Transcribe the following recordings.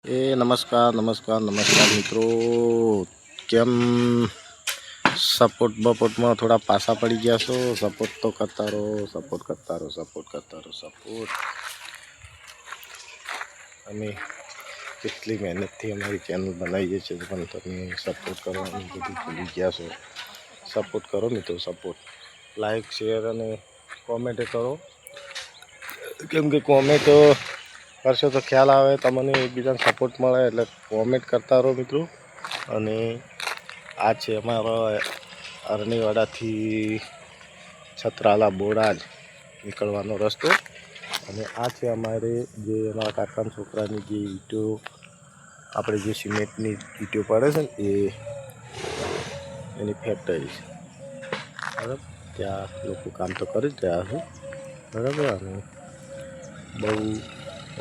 नमस्कार नमस्कार नमस्कार मित्रों, केम सपोर्ट बपोर्ट में थोड़ा पासा पड़ी गया सो सपोर्ट तो करता रहो, सपोर्ट करता रहो, सपोर्ट करता रहो। सपोर्ट अमे કેટલી મહેનતથી અમારી ચેનલ બનાવીએ છીએ, પણ તમે સપોર્ટ કરવાનું બધું ભૂલી ગયા છો। સપોર્ટ કરો મિત્રો, સપોર્ટ લાઈક શેર અને કોમેન્ટ કરો, કેમ કે કોમેન્ટ કરશો તો ખ્યાલ આવે તમને એકબીજાને સપોર્ટ મળે, એટલે કોમેન્ટ કરતા રહો મિત્રો। અને આ છે અમારા અરણીવાડાથી છત્રાલા બોડાજ નીકળવાનો રસ્તો, અને આ છે અમારે જે અમારા કાકાના છોકરાની જે ઈંટો આપણે જે સિમેન્ટની ઈંટો પડે છે ને એની ફેક્ટરી છે, બરાબર। ત્યાં લોકો કામ તો કરી જ રહ્યા છે, બરાબર। અને બહુ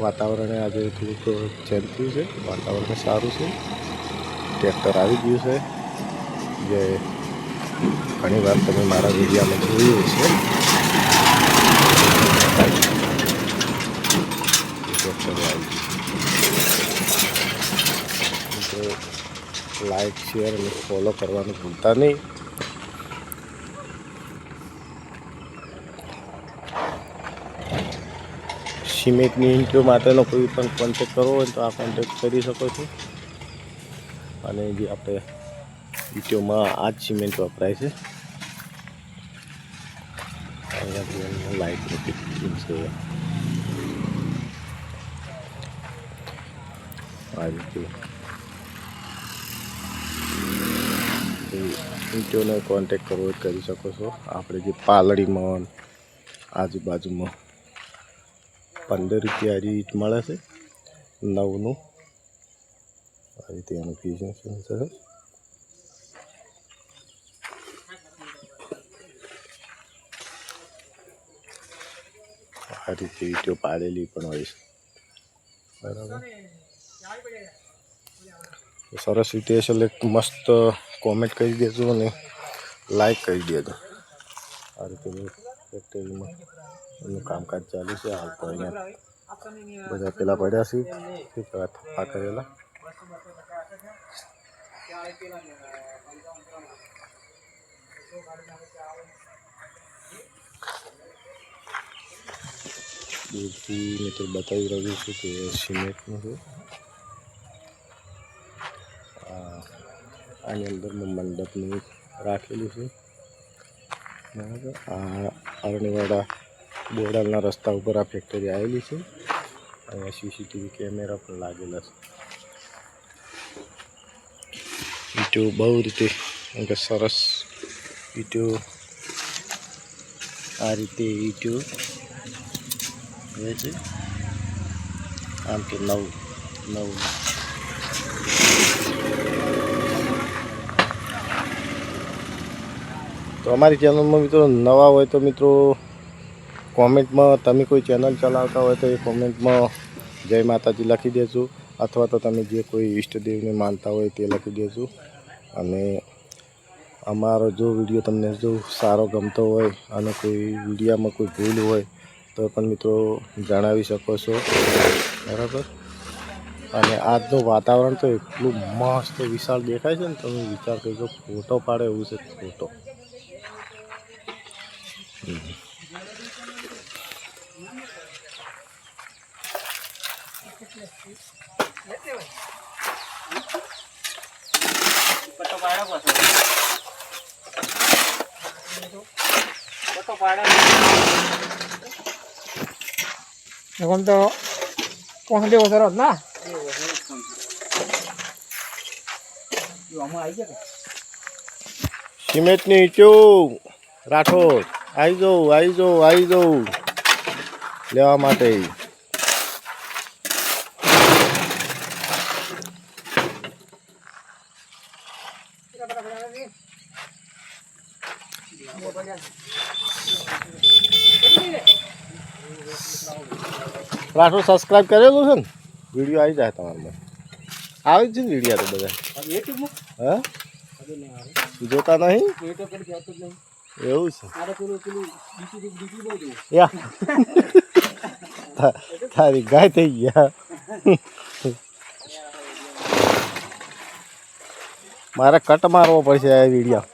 વાતાવરણ આજે થોડુંક ચેન્જ થયું છે, વાતાવરણ સારું છે। ટ્રેક્ટર આવી ગયું છે, જે ઘણી વાર તમે મારા વિડીયોમાં જોયું છે। ટ્રેક્ટર આવી ગયું છે, લાઈક શેર અને ફોલો કરવાનું ભૂલતા નહીં। સિમેન્ટની ઈંટો માટેનો કોઈ પણ કોન્ટેક કરવો હોય તો આ કોન્ટેક કરી શકો છો। અને જે આપણે ઈંટોમાં આ જ સિમેન્ટ વપરાય છે। અહીંયાથી લાઇટનું ફિટિંગ છે, આ રીતે ઈંટોનો કોન્ટેક કરવો હોય કરી શકો છો। આપણે જે પાલડીમાં આજુબાજુમાં 15 રૂપિયા ઈંટ મળે છે, 9નું આ રીતે એનું ફિટિંગ છે। આ રીતે ઈંટો પાડેલી પણ હોય છે, બરાબર। સરસ રીતે એટલે મસ્ત કોમેન્ટ કરી દેજો અને લાઈક કરી દેજો। આ રીતે ફેક્ટરીમાં એનું કામકાજ ચાલુ છે। હાલ તો અહીંયા બધા પેલા પડ્યા છે, થપ્પા કરેલા। દૂરથી મેં તો બતાવી રહ્યું છું કે સિમેન્ટનું છે। આની અંદરમાં મંડપનું રાખેલું છે, બરાબર। આ અરણીવાડા બોડાલના રસ્તા ઉપર આ ફેક્ટરી આવેલી છે। અહીંયા સીસીટીવી કેમેરા પણ લાગેલા છે। ઈંટો બહુ રીતે સરસ ઈંટો, આ રીતે ઈંટો છે, આમ કે નવું તો અમારી ચેનલમાં મિત્રો નવા હોય તો મિત્રો કોમેન્ટમાં તમે કોઈ ચેનલ ચલાવતા હોય તો એ કોમેન્ટમાં જય માતાજી લખી દેજો, અથવા તો તમે જે કોઈ ઈષ્ટદેવને માનતા હોય તે લખી દેજો। અને અમારો જો વિડીયો તમને જો સારો ગમતો હોય અને કોઈ વિડીયામાં કોઈ ભૂલ હોય તો પણ મિત્રો જણાવી શકો છો, બરાબર। અને આજનું વાતાવરણ તો એટલું મસ્ત વિશાળ દેખાય છે ને, તમે વિચાર કરજો ફોટો પાડે એવું છે, ફોટો। এখন তো পৌঁছতে বছর না સિમેન્ટની ઈંટો રાઠોડ આવી જાઉં લેવા માટે। રાઠોડ સબસ્ક્રાઈબ કરેલું છે ને, વિડીયો આવી જાય તમારામાં, આવી જ છે ને વિડીયો તો બધા। હા જોતા નહીં એવું છે, તારી ગાય થઈ ગયા। મારે કટ મારવો પડશે આ વિડીયો.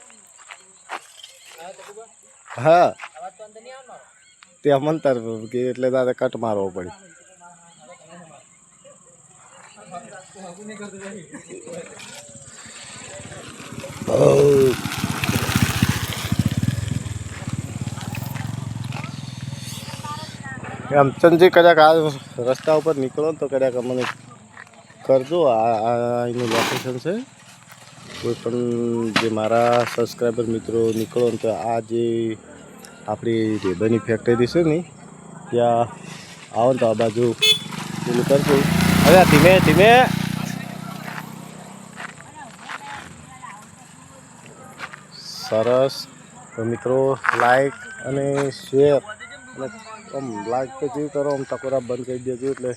હા તે અમંતર કે એટલે તારે કટ મારવો પડે. હેમચંદજી કદાચ આ રસ્તા ઉપર નીકળો ને તો કદાચ અમને કરજો. અહીંનું લોકેશન છે. કોઈ પણ જે મારા સબસ્ક્રાઈબર મિત્રો નીકળો ને તો આ જે આપણી રેબરની ફેક્ટરી છે ને ત્યાં આવો ને તો આ બાજુ પેલું કરજો. હવે ધીમે ધીમે સરસ. તો મિત્રો લાઈક અને શેર અને આમ લાઈક તો જેવું કરો આમ ટકોરા બંધ કરી દેજો એટલે